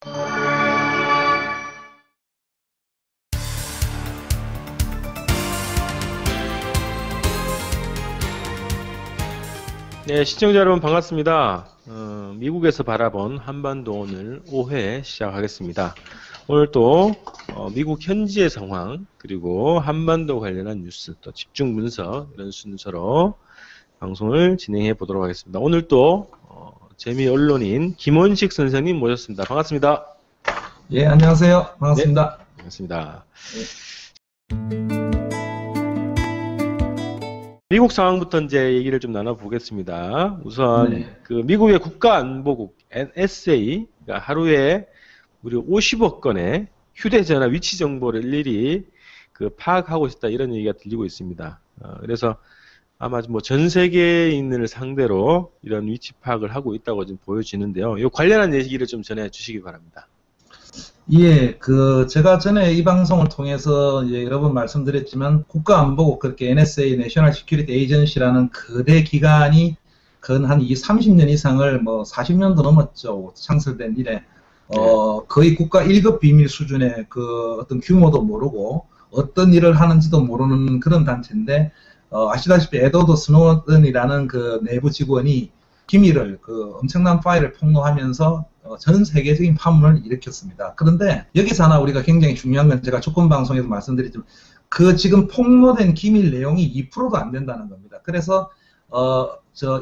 네, 시청자 여러분 반갑습니다. 미국에서 바라본 한반도 오늘 5회 시작하겠습니다. 오늘 또 미국 현지의 상황 그리고 한반도 관련한 뉴스 또 집중 분석 이런 순서로 방송을 진행해 보도록 하겠습니다. 오늘 또 재미 언론인 김원식 선생님 모셨습니다. 반갑습니다. 예, 안녕하세요. 반갑습니다. 네, 반갑습니다. 미국 상황부터 이제 얘기를 좀 나눠보겠습니다. 우선 그 미국의 국가안보국 NSA가 하루에 무려 50억 건의 휴대전화 위치 정보를 일일이 파악하고 있다 이런 얘기가 들리고 있습니다. 그래서 아마 뭐 전 세계인을 상대로 이런 위치 파악을 하고 있다고 지금 보여지는데요. 이 관련한 얘기를 좀 전해 주시기 바랍니다. 예, 제가 전에 이 방송을 통해서 여러 번 말씀드렸지만 국가안보국 그렇게 NSA, National Security Agency라는 거대 기관이 근 한 30년 이상을 뭐 40년도 넘었죠. 창설된 이래 거의 국가 1급 비밀 수준의 어떤 규모도 모르고 어떤 일을 하는지도 모르는 그런 단체인데 아시다시피 에드워드 스노든이라는 내부 직원이 기밀을 엄청난 파일을 폭로하면서 전 세계적인 파문을 일으켰습니다. 그런데 여기서 하나 우리가 굉장히 중요한 건 제가 조건 방송에서 말씀드렸지만 지금 폭로된 기밀 내용이 2%도 안 된다는 겁니다. 그래서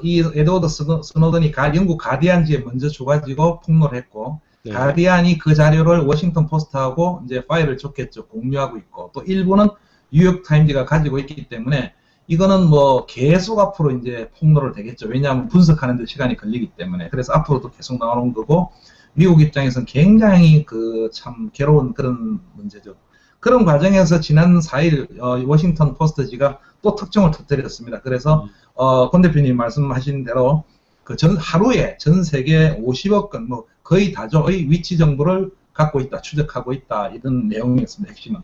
이 에드워드 스노든이 영국 가디언지에 먼저 줘가지고 폭로를 했고 가디언이 그 자료를 워싱턴 포스트하고 이제 파일을 줬겠죠. 공유하고 있고 또 일부는 뉴욕 타임즈가 가지고 있기 때문에 이거는 뭐 계속 앞으로 이제 폭로를 되겠죠. 왜냐하면 분석하는 데 시간이 걸리기 때문에. 그래서 앞으로도 계속 나오는 거고 미국 입장에서는 굉장히 참 괴로운 그런 문제죠. 그런 과정에서 지난 4일 워싱턴 포스트지가 또 특종을 터뜨렸습니다. 그래서 권 대표님 말씀하신 대로 하루에 전 세계 50억 건 뭐 거의 다죠의 위치 정보를 갖고 있다, 추적하고 있다 이런 내용이었습니다. 핵심은.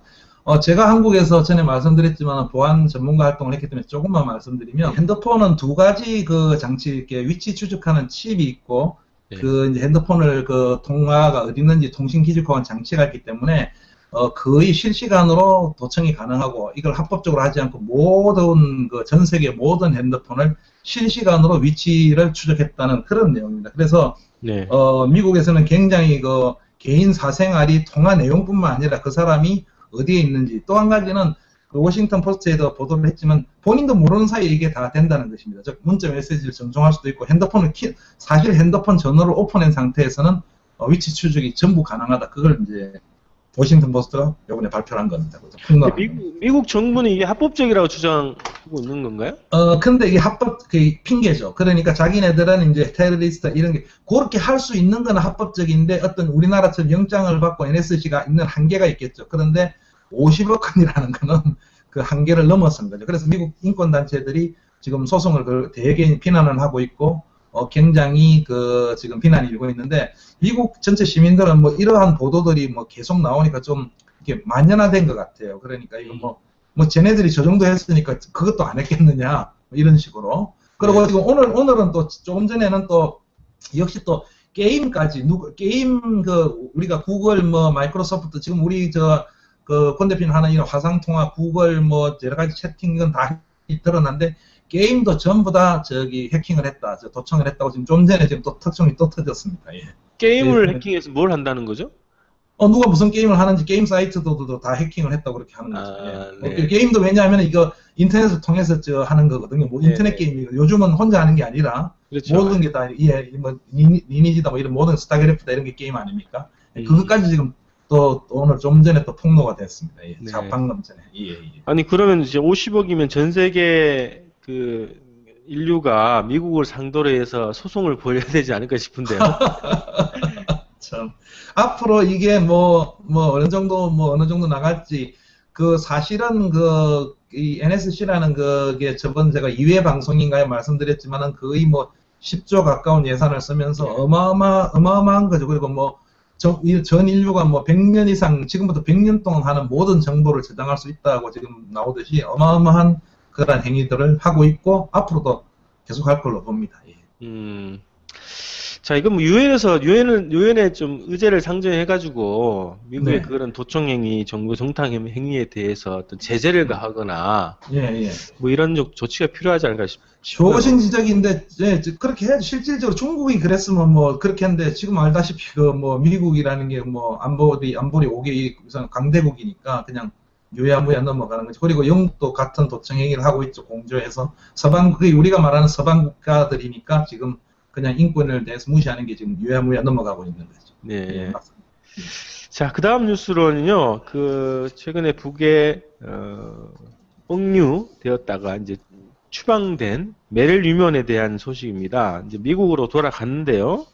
제가 한국에서 전에 말씀드렸지만 보안 전문가 활동을 했기 때문에 조금만 말씀드리면 핸드폰은 두 가지 장치 이렇게 위치 추적하는 칩이 있고 이제 핸드폰을 통화가 어디 있는지 통신 기록하는 장치가 있기 때문에 거의 실시간으로 도청이 가능하고 이걸 합법적으로 하지 않고 모든 전 세계 모든 핸드폰을 실시간으로 위치를 추적했다는 그런 내용입니다. 그래서 미국에서는 굉장히 개인 사생활이 통화 내용뿐만 아니라 그 사람이 어디에 있는지 또 한 가지는 워싱턴 포스트에도 보도를 했지만 본인도 모르는 사이에 이게 다 된다는 것입니다. 즉 문자 메시지를 전송할 수도 있고 핸드폰을 사실 핸드폰 전원을 오픈한 상태에서는 위치 추적이 전부 가능하다. 그걸 이제 워싱턴 포스트가 이번에 발표를 한 겁니다. 미국 정부는 이게 합법적이라고 주장하고 있는 건가요? 근데 이게 핑계죠. 그러니까 자기네들은 이제 테러리스트 이런 게 그렇게 할 수 있는 건 합법적인데 어떤 우리나라처럼 영장을 받고 NSC가 있는 한계가 있겠죠. 그런데 50억 건이라는 거는 그 한계를 넘어선 거죠. 그래서 미국 인권단체들이 지금 소송을 대개 비난을 하고 있고 굉장히 지금 비난이 일고 있는데 미국 전체 시민들은 뭐 이러한 보도들이 뭐 계속 나오니까 좀 이렇게 만연화된 것 같아요. 그러니까 이거 뭐 쟤네들이 저 정도 했으니까 그것도 안 했겠느냐 이런 식으로. 그리고 지금 오늘은 또 조금 전에는 또 역시 또 게임까지 게임 우리가 구글 뭐 마이크로소프트 지금 우리 권 대표님 하는 이런 화상통화 구글 뭐 여러 가지 채팅 이건 다 드러났는데 게임도 전부 다 해킹을 했다, 도청을 했다고 지금 좀 전에 지금 또 특종이 또 터졌습니다. 예. 게임을 해킹해서 뭘 한다는 거죠? 누가 무슨 게임을 하는지 게임 사이트도 다 해킹을 했다고 그렇게 하는 거죠. 예. 게임도 왜냐하면 이거 인터넷을 통해서 하는 거거든요. 뭐 인터넷 게임이 요즘은 혼자 하는 게 아니라 그렇죠. 모든 게 다 뭐 리니지다 뭐 이런 모든 스타크래프트다 이런 게 게임 아닙니까? 그것까지 지금 또 오늘 좀 전에 또 폭로가 됐습니다. 예. 방금 전에. 예. 아니 그러면 이제 50억이면 전 세계 인류가 미국을 상대로 해서 소송을 벌여야 되지 않을까 싶은데요. 참 앞으로 이게 뭐 어느 정도 나갈지 사실은 이 NSC라는 그게 저번 제가 2회 방송인가에 말씀드렸지만은 거의 뭐 10조 가까운 예산을 쓰면서 어마어마한 거죠. 그리고 뭐 전 인류가 뭐 100년 이상 지금부터 100년 동안 하는 모든 정보를 저장할 수 있다고 지금 나오듯이 어마어마한 그런 행위들을 하고 있고 앞으로도 계속 할 걸로 봅니다. 예. 자, 이건 뭐 유엔에 좀 의제를 상정해가지고 미국의 네. 그런 도청행위, 정부 정당 행위에 대해서 어떤 제재를 가하거나 예, 예. 뭐 이런 조치가 필요하지 않을까 싶어요. 좋으신 지적인데, 예, 그렇게 해야지. 실질적으로 중국이 그랬으면 뭐, 그렇게 했는데, 지금 알다시피, 뭐, 미국이라는 게 뭐, 안보리 5개 우선 강대국이니까, 그냥 유야무야 넘어가는 거죠. 그리고 영국도 같은 도청 행위를 하고 있죠. 공조해서. 그게 우리가 말하는 서방 국가들이니까, 지금 그냥 인권을 대해서 무시하는 게 지금 유야무야 넘어가고 있는 거죠. 네. 예, 맞습니다. 자, 그 다음 뉴스로는요, 최근에 북에, 억류되었다가 이제 추방된 메릴 뉴먼에 대한 소식입니다. 이제 미국으로 돌아갔는데요.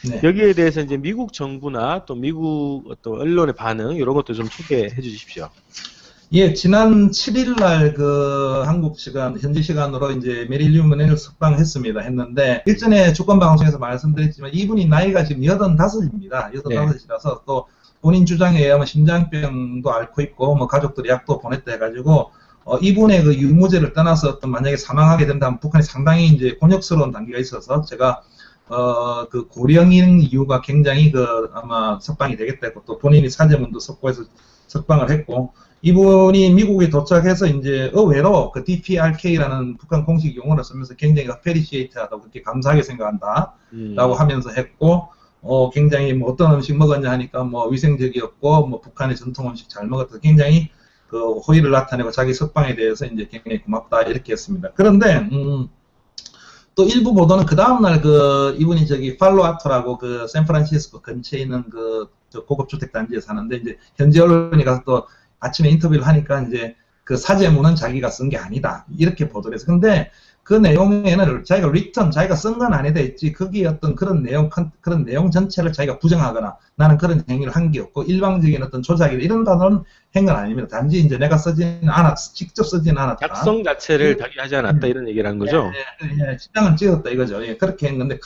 네. 여기에 대해서 이제 미국 정부나 또 미국 어떤 언론의 반응, 이런 것도 좀 소개해 주십시오. 예, 지난 7일 날 한국 시간, 현지 시간으로 이제 메릴 뉴먼을 석방했습니다. 했는데, 일전에 주권방송에서 말씀드렸지만, 이분이 나이가 지금 85입니다. 85이라서 또 본인 주장에 의하면 심장병도 앓고 있고, 뭐 가족들이 약도 보냈다 해가지고, 이분의 그 유무죄를 떠나서 어떤 만약에 사망하게 된다면 북한이 상당히 이제 곤욕스러운 단계가 있어서 제가 그 고령인 이유가 굉장히 아마 석방이 되겠다 했고 또 본인이 사죄문도 섭고해서 석방을 했고 이분이 미국에 도착해서 이제 의외로 그 DPRK라는 북한 공식 용어를 쓰면서 굉장히 appreciate하다고 그렇게 감사하게 생각한다라고 하면서 했고 굉장히 뭐 어떤 음식 먹었냐 하니까 뭐 위생적이었고 뭐 북한의 전통 음식 잘 먹었다 굉장히 그 호의를 나타내고 자기 석방에 대해서 이제 굉장히 고맙다 이렇게 했습니다. 그런데 또 일부 보도는 그 다음날 이분이 저기 팔로아토라고 그 샌프란시스코 근처에 있는 저 고급 주택 단지에 사는데 이제 현지 언론이 가서 또 아침에 인터뷰를 하니까 이제 그 사죄문은 자기가 쓴 게 아니다 이렇게 보도를 해서 근데 그 내용에는 자기가 쓴 건 아니다 했지 거기에 어떤 그런 내용 전체를 자기가 부정하거나 나는 그런 행위를 한 게 없고 일방적인 어떤 조작이나 이런 단어는 한 건 아닙니다. 단지 이제 내가 쓰지는 않았, 직접 쓰지는 않았다. 작성 자체를 자기 하지 않았다 이런 얘기를 한 거죠? 예, 시장을 찍었다 이거죠. 예, 그렇게 했는데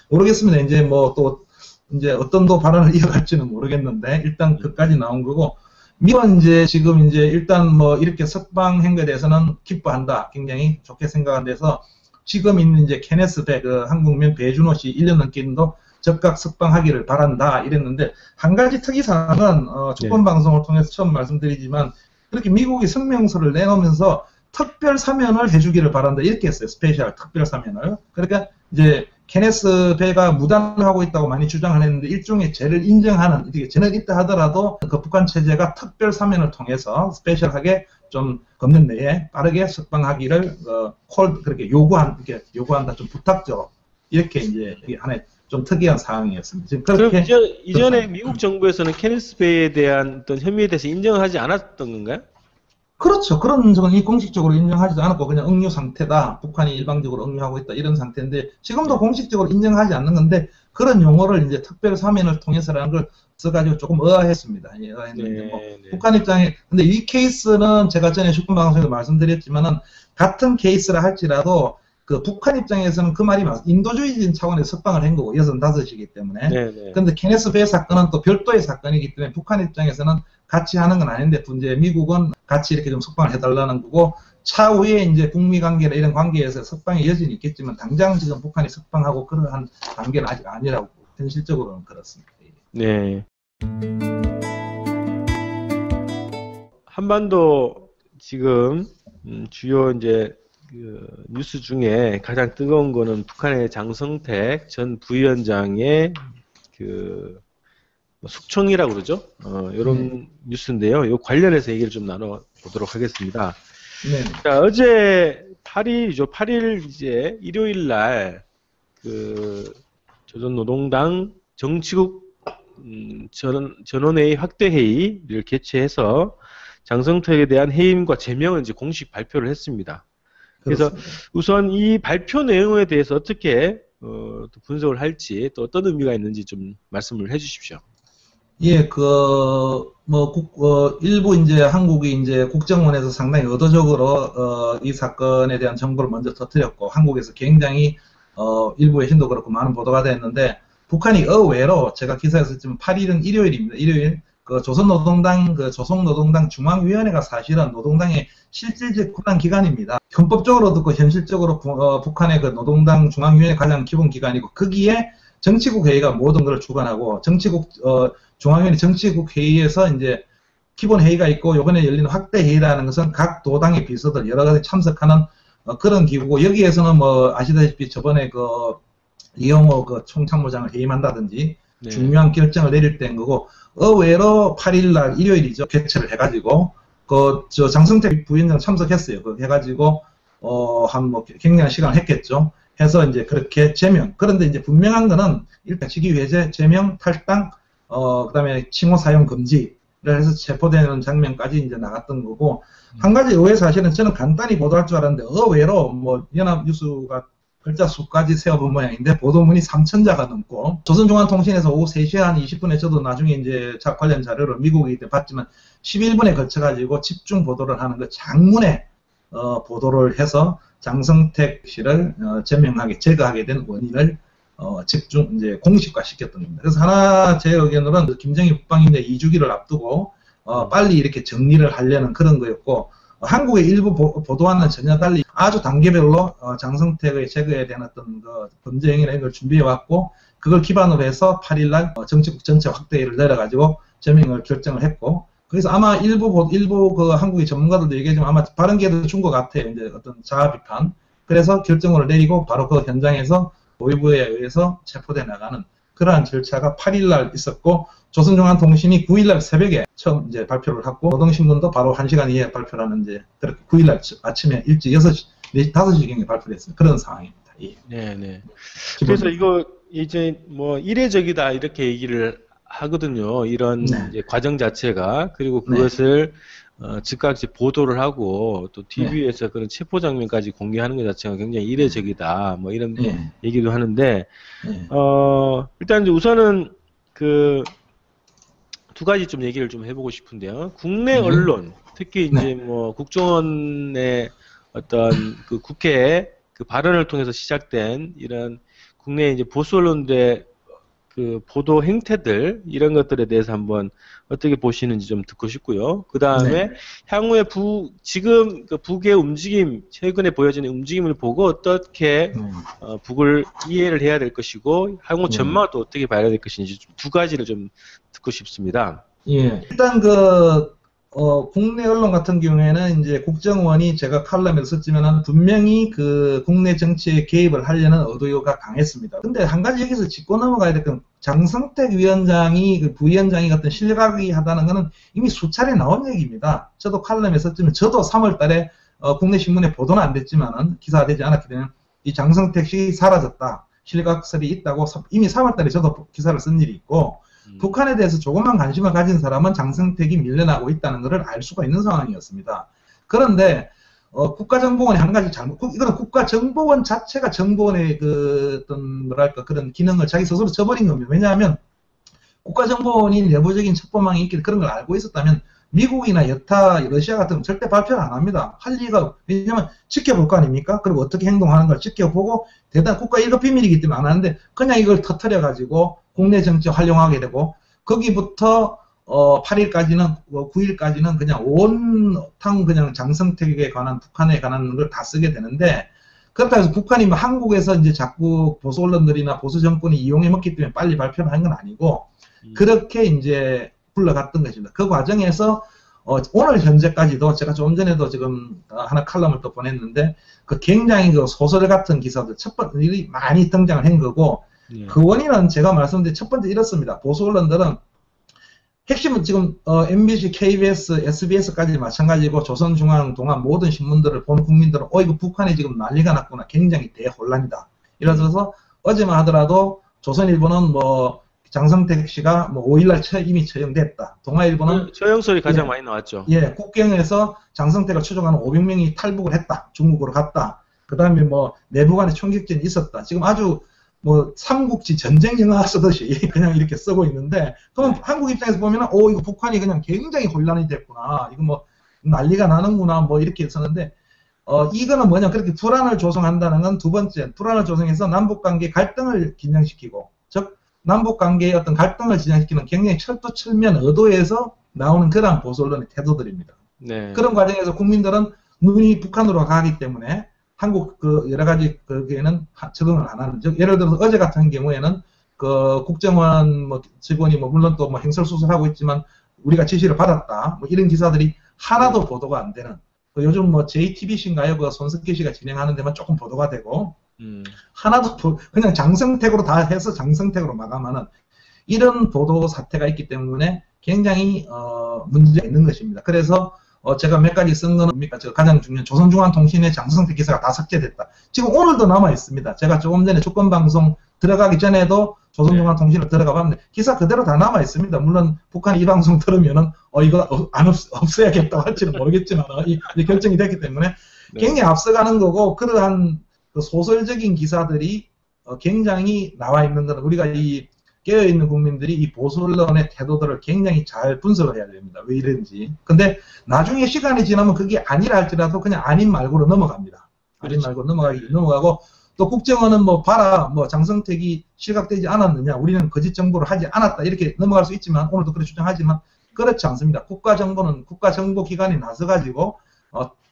모르겠습니다. 이제 뭐 또 이제 어떤 또 발언을 이어갈지는 모르겠는데 일단 그까지 나온 거고. 미국은 이제 지금 이제 일단 뭐 이렇게 석방한 거에 대해서는 기뻐한다. 굉장히 좋게 생각한 데서 지금 있는 이제 케네스 한국면 배준호 씨 1년 넘게도 즉각 석방하기를 바란다 이랬는데 한 가지 특이사항은 주권방송을 통해서 처음 말씀드리지만 그렇게 미국이 성명서를 내놓으면서 특별 사면을 해주기를 바란다 이렇게 했어요. 스페셜 특별 사면을. 그러니까 이제 케네스 배가 무단을 하고 있다고 많이 주장을 했는데 일종의 죄를 인정하는 죄는 있다 하더라도 그 북한 체제가 특별 사면을 통해서 스페셜하게 좀 검는 내에 빠르게 석방하기를 그렇게 요구한다 좀 부탁적으로 이렇게 이제 하나의 좀 특이한 상황이었습니다. 지금 그렇게 그럼 이전에 미국 정부에서는 케네스 베이에 대한 어떤 혐의에 대해서 인정하지 않았던 건가요? 그렇죠. 그런 적은 공식적으로 인정하지도 않았고 그냥 억류 상태다. 북한이 일방적으로 억류하고 있다. 이런 상태인데 지금도 공식적으로 인정하지 않는 건데 그런 용어를 이제 특별 사면을 통해서라는 걸 써가지고 조금 의아했습니다. 의아했는데 뭐 북한 입장에 근데 이 케이스는 제가 전에 주권방송에서 말씀드렸지만은 같은 케이스라 할지라도 그 북한 입장에서는 그 말이 인도주의적인 차원에서 석방을 한 거고 65이기 때문에 그런데 케네스 베이 사건은 또 별도의 사건이기 때문에 북한 입장에서는 같이 하는 건 아닌데 이제 미국은 같이 이렇게 좀 석방을 해달라는 거고 차후에 이제 북미 관계나 이런 관계에서 석방의 여진이 있겠지만 당장 지금 북한이 석방하고 그러한 단계는 아직 아니라고 현실적으로는 그렇습니다. 네. 한반도 지금 주요 이제 뉴스 중에 가장 뜨거운 거는 북한의 장성택 전 부위원장의 숙청이라고 그러죠. 이런 뉴스인데요. 이 관련해서 얘기를 좀 나눠보도록 하겠습니다. 네. 자, 어제 8일이죠. 8일 이제 일요일 날 조선노동당 정치국 전원회의 확대회의를 개최해서 장성택에 대한 해임과 제명을 이제 공식 발표를 했습니다. 그래서 우선 이 발표 내용에 대해서 어떻게 또 분석을 할지 또 어떤 의미가 있는지 좀 말씀을 해주십시오. 예, 일부 이제 한국이 이제 국정원에서 상당히 의도적으로 이 사건에 대한 정보를 먼저 터뜨렸고 한국에서 굉장히 일부 외신도 그렇고 많은 보도가 됐는데 북한이 의외로 제가 기사에서 썼지만 8일은 일요일입니다. 일요일 조선노동당 조성노동당 중앙위원회가 사실은 노동당의 실질적 권한 기관입니다. 헌법적으로 듣고 현실적으로 북한의 노동당 중앙위원회 가장 기본 기관이고 거기에 정치국 회의가 모든 걸 주관하고 정치국 중앙위원회 정치국 회의에서 이제 기본 회의가 있고 이번에 열리는 확대 회의라는 것은 각 도당의 비서들 여러 가지 참석하는 그런 기구고 여기에서는 뭐 아시다시피 저번에 그 이영호 그 총참모장을 해임한다든지 네. 중요한 중요한 결정을 내릴 때인 거고 의외로 8일날 일요일이죠 개최를 해가지고 그 저 장성택 부위원장 참석했어요. 그 해가지고 한 뭐 굉장한 시간을 했겠죠. 해서 이제 그렇게 제명. 그런데 이제 분명한 거는 일단 직위 해제, 제명, 탈당, 그다음에 칭호 사용 금지를 해서 체포되는 장면까지 이제 나갔던 거고 한 가지 의외 사실은 저는 간단히 보도할 줄 알았는데 의외로 뭐 연합뉴스가 글자 수까지 세어본 모양인데 보도문이 3,000자가 넘고 조선중앙통신에서 오후 3시 한 20분에 저도 나중에 이제 관련 자료를 미국이기 때문에 봤지만 11분에 걸쳐가지고 집중 보도를 하는 그 장문의 보도를 해서 장성택 씨를 제명하게 제거하게 된 원인을 집중 이제 공식화 시켰던 겁니다. 그래서 하나 제 의견으로는 김정일 국방위원회 2주기를 앞두고 빨리 이렇게 정리를 하려는 그런 거였고 한국의 일부 보도와는 전혀 달리 아주 단계별로 장성택의 제거에 대한 어떤 그 범죄 행위나 이런 걸 준비해왔고 그걸 기반으로 해서 8일날 정치국 전체 확대를 내려가지고 제명을 결정을 했고 그래서 아마 일부 그 한국의 전문가들도 얘기하지만 아마 발언기에도 준 것 같아요. 이제 어떤 자아 비판. 그래서 결정을 내리고 바로 그 현장에서 보위부에 의해서 체포돼 나가는 그러한 절차가 8일날 있었고 조선중앙통신이 9일날 새벽에 처음 이제 발표를 하고 노동신문도 바로 1시간 이후에 발표를 하는 이제 그렇게 9일날 아침에 일찍 6시, 5시경에 발표를 했습니다. 그런 상황입니다. 예. 네네. 그래서 이거 이제 뭐 이례적이다 이렇게 얘기를 하거든요. 이런 네. 이제 과정 자체가 그리고 그것을 즉각 보도를 하고 또 TV에서 그런 체포 장면까지 공개하는 것 자체가 굉장히 이례적이다. 뭐 이런 얘기도 하는데 일단 이제 우선은 그 두 가지 좀 얘기를 좀 해보고 싶은데요. 국내 언론 특히 이제 뭐 국정원의 어떤 그 국회 그 발언을 통해서 시작된 이런 국내 이제 보수 언론들의 그 보도 행태들 이런 것들에 대해서 한번 어떻게 보시는지 좀 듣고 싶고요. 그 다음에 향후에 지금 그 북의 움직임 최근에 보여지는 움직임을 보고 어떻게 북을 이해를 해야 될 것이고 향후 전망을 또 어떻게 봐야 될 것인지 두 가지를 좀 듣고 싶습니다. 예. 일단 그 국내 언론 같은 경우에는 이제 국정원이 제가 칼럼에서 썼지만은 분명히 그 국내 정치에 개입을 하려는 의도가 강했습니다. 근데 한 가지 여기서 짚고 넘어가야 될 건 장성택 위원장이 그 부위원장이 어떤 실각이 하다는 거는 이미 수차례 나온 얘기입니다. 저도 칼럼에 썼지만 저도 3월 달에 국내 신문에 보도는 안 됐지만은 기사가 되지 않았기 때문에 이 장성택 씨 사라졌다. 실각설이 있다고 이미 3월 달에 저도 기사를 쓴 일이 있고 북한에 대해서 조금만 관심을 가진 사람은 장성택이 밀려나고 있다는 것을 알 수가 있는 상황이었습니다. 그런데 국가정보원이 한 가지 이거는 국가정보원 자체가 정보원의 그 어떤 뭐랄까 그런 기능을 자기 스스로 저버린 겁니다. 왜냐하면 국가정보원이 내부적인 첩보망이 있길 그런 걸 알고 있었다면 미국이나 여타 러시아 같은 건 절대 발표를 안 합니다. 할 리가 왜냐하면 지켜볼 거 아닙니까? 그리고 어떻게 행동하는 걸 지켜보고 대단 국가 1급 비밀이기 때문에 안 하는데 그냥 이걸 터뜨려 가지고 국내 정치에 활용하게 되고 거기부터 8일까지는 9일까지는 그냥 온탕 그냥 장성택에 관한 북한에 관한 걸 다 쓰게 되는데 그렇다고 해서 북한이 뭐 한국에서 이제 자꾸 보수 언론들이나 보수 정권이 이용해 먹기 때문에 빨리 발표를 한 건 아니고 그렇게 이제 불러갔던 것입니다. 그 과정에서 오늘 현재까지도 제가 좀 전에도 지금 하나 칼럼을 또 보냈는데 그 굉장히 그 소설 같은 기사들 첫 번째 일이 많이 등장을 한 거고 그 원인은 제가 말씀드린 첫 번째 이렇습니다. 보수 언론들은 핵심은 지금 MBC, KBS, SBS까지 마찬가지고 조선중앙, 동아 모든 신문들을 본 국민들은 이거 북한이 지금 난리가 났구나. 굉장히 대혼란이다. 이래서 어제만 하더라도 조선일보는 뭐 장성택 씨가 뭐 5일날 이미 처형됐다. 동아일보는 처형설이 가장 많이 나왔죠. 예, 국경에서 장성택을 추종하는 500명이 탈북을 했다. 중국으로 갔다. 그 다음에 뭐 내부 간의 총격전이 있었다. 지금 아주 뭐 삼국지 전쟁 영화 쓰듯이 그냥 이렇게 쓰고 있는데 그럼 한국 입장에서 보면은 이거 북한이 그냥 굉장히 혼란이 됐구나. 이거 뭐 난리가 나는구나. 뭐 이렇게 썼는데 이거는 뭐냐 그렇게 불안을 조성한다는 건 두 번째 불안을 조성해서 남북관계 갈등을 긴장시키고 즉 남북관계의 어떤 갈등을 진행시키는 굉장히 철두철미한 의도에서 나오는 그러한 보수 언론의 태도들입니다. 네. 그런 과정에서 국민들은 눈이 북한으로 가기 때문에 한국 그 여러 가지 거기에는 적응을 안 하는 즉 예를 들어서 어제 같은 경우에는 그 국정원 뭐 직원이 뭐 물론 또 뭐 행설수설하고 있지만 우리가 지시를 받았다. 뭐 이런 기사들이 하나도 보도가 안 되는. 그 요즘 뭐 JTBC인가요? 그 손석희 씨가 진행하는 데만 조금 보도가 되고 하나도 그냥 장성택으로 다 해서 장성택으로 마감하는 이런 보도 사태가 있기 때문에 굉장히 문제가 있는 것입니다. 그래서 제가 몇 가지 쓴 거는 뭡니까? 가장 중요한 조선중앙통신의 장성택 기사가 다 삭제됐다. 지금 오늘도 남아 있습니다. 제가 조금 전에 주권방송 들어가기 전에도 조선중앙통신을 들어가 봤는데 기사 그대로 다 남아 있습니다. 물론 북한 이 방송 들으면은 이거 안 없애야겠다고 할지는 모르겠지만 이 결정이 됐기 때문에 굉장히 앞서가는 거고 그러한 그 소설적인 기사들이 굉장히 나와 있는 것은 우리가 이 깨어있는 국민들이 이 보수 언론의 태도들을 굉장히 잘 분석을 해야 됩니다. 왜 이런지. 근데 나중에 시간이 지나면 그게 아니라 할지라도 그냥 아닌 말고로 넘어갑니다. 아닌 말고 넘어가고 또 국정원은 뭐 봐라 뭐 장성택이 실각되지 않았느냐 우리는 거짓 정보를 하지 않았다 이렇게 넘어갈 수 있지만 오늘도 그렇게 주장하지만 그렇지 않습니다. 국가정보는 국가정보기관이 나서가지고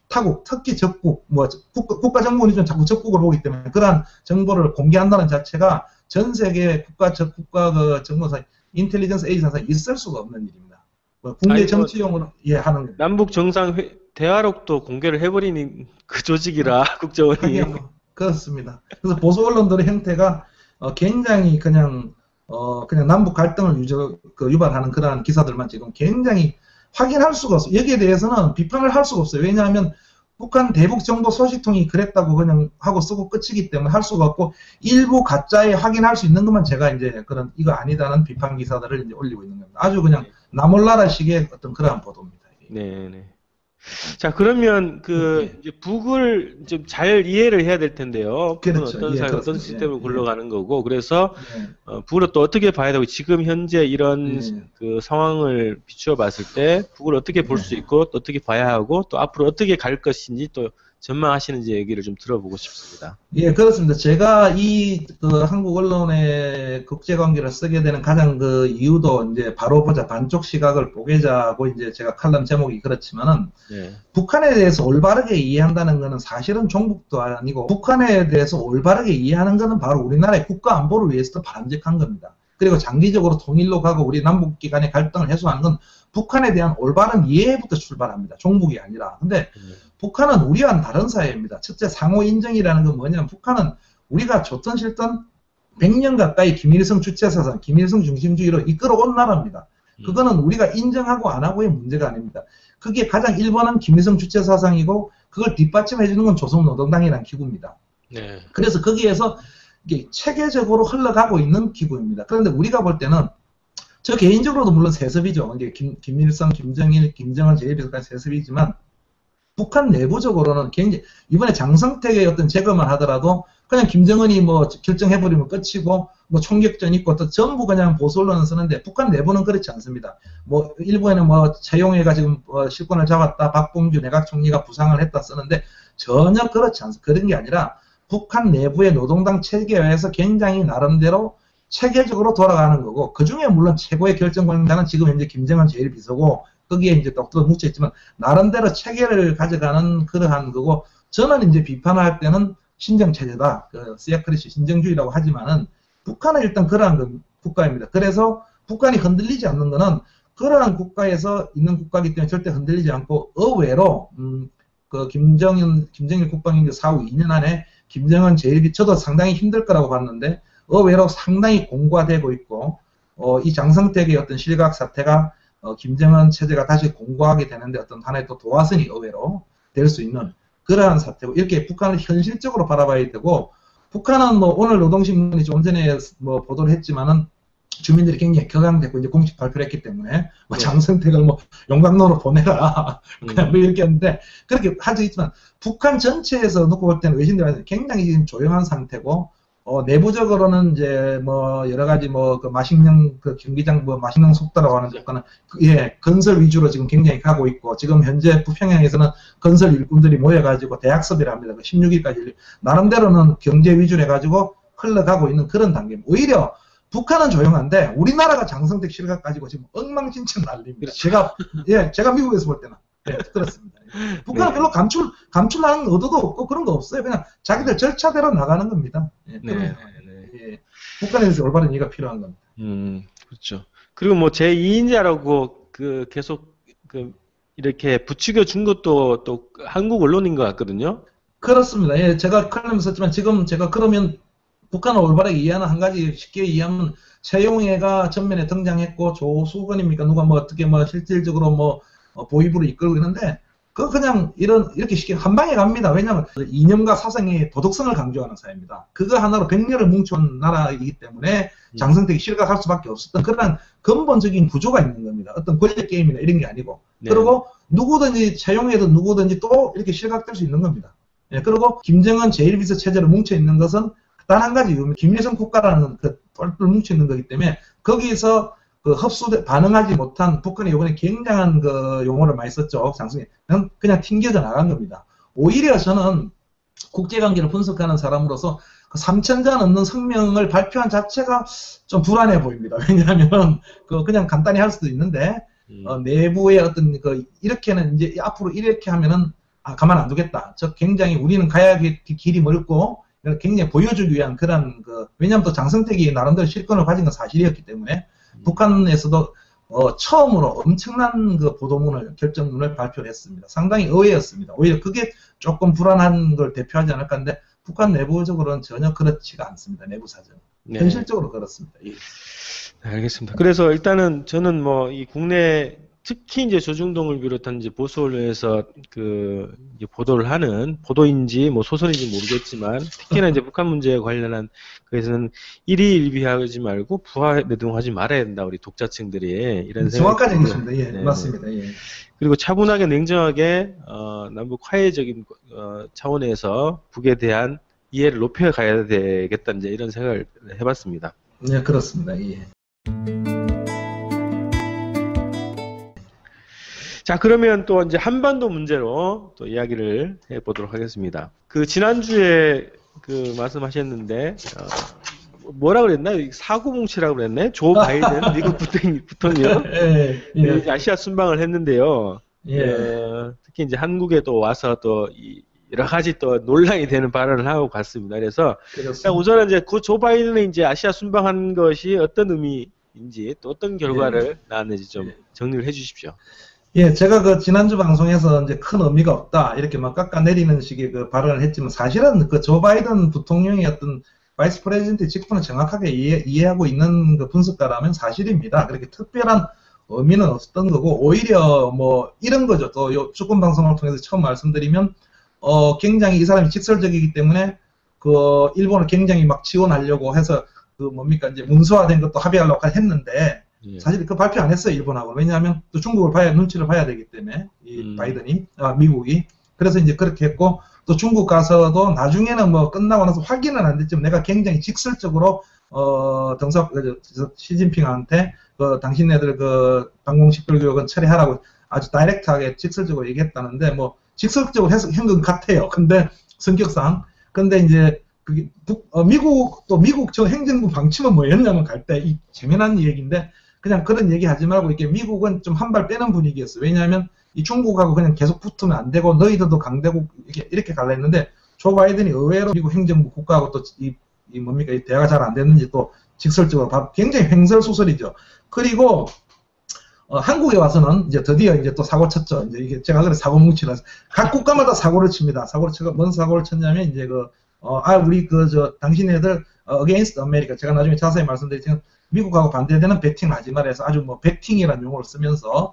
타국, 특히 적국, 뭐 국가정보는 좀 자꾸 적국을 보기 때문에 그러한 정보를 공개한다는 자체가 전 세계 국가 그 정보사 인텔리전스 에이전시에 있을 수가 없는 일입니다. 뭐 국내 정치용으로 하는 겁니다. 남북 정상 대화록도 공개를 해버리는 그 조직이라 국정원이 그렇습니다. 그래서 보수 언론들의 형태가 굉장히 그냥 남북 갈등을 유발하는 그러한 기사들만 지금 굉장히 확인할 수가 없어요. 여기에 대해서는 비판을 할 수가 없어요. 왜냐하면 북한 대북 정보 소식통이 그랬다고 그냥 하고 쓰고 끝이기 때문에 할 수가 없고 일부 가짜에 확인할 수 있는 것만 제가 이제 그런 이거 아니다는 비판 기사들을 이제 올리고 있는 겁니다. 아주 그냥 나몰라라식의 어떤 그러한 보도입니다. 네. 자, 그러면 이제 북을 좀 잘 이해를 해야 될 텐데요. 북은 그렇죠. 어떤 사회, 어떤 시스템을 굴러가는 거고, 그래서 네. 북을 또 어떻게 봐야 되고, 지금 현재 이런 그 상황을 비추어 봤을 때 북을 어떻게 볼 수 있고, 또 어떻게 봐야 하고, 또 앞으로 어떻게 갈 것인지 또 전망하시는지 얘기를 좀 들어보고 싶습니다. 예, 그렇습니다. 제가 한국 언론의 국제관계를 쓰게 되는 가장 그 이유도 이제 바로 보자 반쪽 시각을 보게자고 이제 제가 칼럼 제목이 그렇지만은 북한에 대해서 올바르게 이해한다는 것은 사실은 종북도 아니고 북한에 대해서 올바르게 이해하는 것은 바로 우리나라의 국가 안보를 위해서도 바람직한 겁니다. 그리고 장기적으로 통일로 가고 우리 남북 기간의 갈등을 해소하는 건 북한에 대한 올바른 이해부터 출발합니다. 종북이 아니라. 근데 북한은 우리와는 다른 사회입니다. 첫째 상호 인정이라는 건 뭐냐면 북한은 우리가 좋든 싫든 100년 가까이 김일성 주체사상, 김일성 중심주의로 이끌어온 나라입니다. 그거는 우리가 인정하고 안 하고의 문제가 아닙니다. 그게 가장 1번은 김일성 주체사상이고 그걸 뒷받침해주는 건 조선노동당이라는 기구입니다. 그래서 거기에서 이게 체계적으로 흘러가고 있는 기구입니다. 그런데 우리가 볼 때는 저 개인적으로도 물론 세습이죠. 이게 김일성, 김정일, 김정은 제일비서까지 세습이지만 북한 내부적으로는 굉장히 이번에 장성택의 어떤 제거만 하더라도 그냥 김정은이 뭐 결정해버리면 끝이고 뭐 총격전 있고 또 전부 그냥 보수 언론은 쓰는데 북한 내부는 그렇지 않습니다. 뭐 일부에는 뭐 최용해가 지금 실권을 잡았다, 박봉주 내각 총리가 부상을 했다 쓰는데 전혀 그렇지 않습니다. 그런 게 아니라 북한 내부의 노동당 체계에서 굉장히 나름대로 체계적으로 돌아가는 거고 그 중에 물론 최고의 결정 권자는 지금 현재 김정은 제일비서고 거기에 이제 또 묻혀있지만 나름대로 체계를 가져가는 그러한 거고 저는 이제 비판할 때는 신정체제다. 시아크리시 신정주의라고 하지만은 북한은 일단 그러한 국가입니다. 그래서 북한이 흔들리지 않는 거는 그러한 국가에서 있는 국가이기 때문에 절대 흔들리지 않고 의외로 김정일 국방위기 사후 2년 안에 김정은 저도 상당히 힘들 거라고 봤는데 의외로 상당히 공고화되고 있고 이 장성택의 어떤 실각 사태가 김정은 체제가 다시 공고하게 되는데 어떤 하나의 또 도화선이 의외로 될 수 있는 그러한 사태고 이렇게 북한을 현실적으로 바라봐야 되고 북한은 뭐 오늘 노동신문이 좀 전에 뭐 보도를 했지만은 주민들이 굉장히 격앙됐고 이제 공식 발표를 했기 때문에 뭐 장성택을 뭐 용광로로 보내라 그냥 뭐 이렇게 했는데 그렇게 하지 있지만 북한 전체에서 놓고 볼 때는 외신들한테 굉장히 지금 조용한 상태고 내부적으로는 이제 뭐 여러 가지 뭐 그 마식령 그 경기장 뭐 마식령 속다라고 하는 것과는 건설 위주로 지금 굉장히 가고 있고 지금 현재 부평양에서는 건설 일꾼들이 모여가지고 대학 섭외를 합니다. 16일까지 나름대로는 경제 위주로 해가지고 흘러가고 있는 그런 단계입니다. 오히려 북한은 조용한데 우리나라가 장성택 실각 가지고 지금 엉망진창 난립니다. 제가 미국에서 볼 때는 그렇습니다. 북한은 별로 감출하는 의도도 없고 그런 거 없어요. 그냥 자기들 절차대로 나가는 겁니다. 북한에 대해서 올바른 이해가 필요한 겁니다. 그렇죠. 그리고 뭐 제2인자라고 그 계속 그 이렇게 부추겨 준 것도 또 한국 언론인 것 같거든요. 그렇습니다. 예, 제가 칼럼에 썼지만 지금 제가 그러면 북한을 올바르게 이해하는 한 가지 쉽게 이해하면 최용해가 전면에 등장했고 조수건입니까? 누가 뭐 어떻게 뭐 실질적으로 뭐 보위부를 이끌고 있는데 그거 그냥 이렇게 쉽게 한 방에 갑니다. 왜냐하면 이념과 사상의 도덕성을 강조하는 사회입니다. 그거 하나로 백년을 뭉쳐온 나라이기 때문에 장성택이 실각할 수밖에 없었던 그런 근본적인 구조가 있는 겁니다. 어떤 권력 게임이나 이런 게 아니고. 네. 그리고 누구든지 채용해도 누구든지 또 이렇게 실각될 수 있는 겁니다. 예, 그리고 김정은 제1비서 체제로 뭉쳐 있는 것은 단 한 가지 이유는 김일성 국가라는 그 똘똘 뭉쳐 있는 거기 때문에 거기서 그 반응하지 못한 북한이 이번에 굉장한 그 용어를 많이 썼죠. 장성이 그냥 튕겨져 나간 겁니다. 오히려 저는 국제관계를 분석하는 사람으로서 그 3,000자 넘는 성명을 발표한 자체가 좀 불안해 보입니다. 왜냐하면 그냥 간단히 할 수도 있는데 내부의 어떤 이렇게는 이제 앞으로 이렇게 하면은 가만 안 두겠다. 굉장히 우리는 가야 할 길이 멀고 굉장히 보여주기 위한 그런 왜냐하면 또 장성택이 나름대로 실권을 가진 건 사실이었기 때문에 북한에서도 처음으로 엄청난 그 보도문을 결정문을 발표했습니다. 상당히 의외였습니다. 오히려 그게 조금 불안한 걸 대표하지 않을까 하는데 북한 내부적으로는 전혀 그렇지가 않습니다. 내부 사정. 네. 현실적으로 그렇습니다. 예. 알겠습니다. 그래서 일단은 저는 뭐 이 국내 특히 이제 조중동을 비롯한 이제 보수 언론에서 이제 보도를 하는 보도인지 뭐 소설인지 모르겠지만 특히나 이제 북한 문제에 관련한 그래서는 일희일비하지 말고 부하내동하지 말아야 된다 우리 독자층들이 이런 정확한 얘기입니다. 예, 네, 맞습니다. 예. 그리고 차분하게 냉정하게 남북 화해적인 차원에서 북에 대한 이해를 높여가야 되겠다 이제 이런 생각을 해봤습니다. 네, 그렇습니다. 예. 자, 그러면 또 이제 한반도 문제로 또 이야기를 해보도록 하겠습니다. 지난주에 말씀하셨는데, 뭐라 그랬나요? 사고뭉치라고 그랬네? 조 바이든 미국 부통령. 예. 아시아 순방을 했는데요. 예. 특히 이제 한국에 또 와서 또 여러 가지 또 논란이 되는 발언을 하고 갔습니다. 그래서 우선은 이제 조 바이든이 이제 아시아 순방한 것이 어떤 의미인지 또 어떤 결과를 낳았는지 좀 정리를 해 주십시오. 예, 제가 지난주 방송에서 이제 큰 의미가 없다, 이렇게 막 깎아내리는 식의 발언을 했지만, 사실은 조 바이든 부통령의 어떤 바이스 프레지던트 직분을 정확하게 이해하고 있는 분석가라면 사실입니다. 그렇게 특별한 의미는 없었던 거고, 오히려 뭐, 이런 거죠. 또, 주권 방송을 통해서 처음 말씀드리면, 굉장히 이 사람이 직설적이기 때문에, 일본을 굉장히 막 지원하려고 해서, 이제 문서화된 것도 합의하려고 했는데, 사실 발표 안 했어요, 일본하고. 왜냐하면 또 중국을 눈치를 봐야 되기 때문에, 미국이. 그래서 이제 그렇게 했고, 또 중국 가서도 나중에는 뭐 끝나고 나서 확인은 안 됐지만 내가 굉장히 직설적으로, 시진핑한테, 당신네들 방공식별 교육은 처리하라고 아주 다이렉트하게 직설적으로 얘기했다는데, 뭐, 직설적으로 한 것 같아요. 근데, 성격상. 근데 이제, 미국 저 행정부 방침은 뭐였냐면 갈 때, 이 재미난 얘기인데, 그냥 그런 얘기 하지 말고 이렇게 미국은 좀 한 발 빼는 분위기였어요. 왜냐하면 이 중국하고 그냥 계속 붙으면 안 되고 너희들도 강대국 이렇게 갈라 했는데 조 바이든이 의외로 미국 행정부 국가하고 또 이 대화가 잘 안 됐는지 또 직설적으로 굉장히 횡설수설이죠. 그리고 한국에 와서는 이제 드디어 이제 또 사고 쳤죠. 이제 이게 제가 그래 사고 뭉치라서 각 국가마다 사고를 칩니다. 뭔 사고를 쳤냐면 이제 우리 당신네들 against America, 제가 나중에 자세히 말씀드리지만 미국하고 반대되는 배팅을 하지 말아서 아주 뭐 배팅이라는 용어를 쓰면서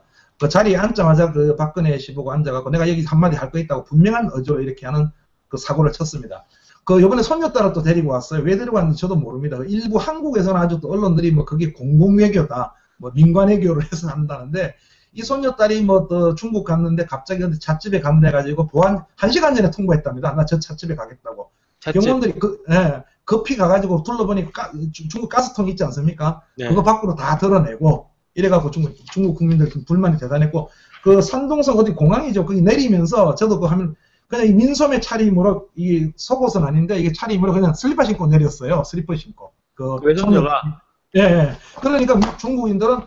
자리에 앉자마자 박근혜 씨 보고 앉아갖고 내가 여기 한마디 할 거 있다고 분명한 어조로 이렇게 하는 사고를 쳤습니다. 요번에 손녀딸을 또 데리고 왔어요. 왜 데리고 왔는지 저도 모릅니다. 일부 한국에서는 아주 또 언론들이 뭐 그게 공공외교다, 뭐 민관외교를 해서 한다는데 이 손녀딸이 뭐 또 중국 갔는데 갑자기 찻집에 간다 해가지고 보안 1시간 전에 통보했답니다. 나 저 찻집에 가겠다고. 경호원들이 급히 가가지고 둘러보니 중국 가스통 있지 않습니까? 네. 그거 밖으로 다 드러내고 이래갖고 중국 국민들 불만이 대단했고 산동성 어디 공항이죠. 거기 내리면서 저도 하면 그냥 이 민소매 차림으로 이 속옷은 아닌데 이게 차림으로 그냥 슬리퍼 신고 내렸어요. 슬리퍼 신고. 외손녀가. 예. 그러니까 중국인들은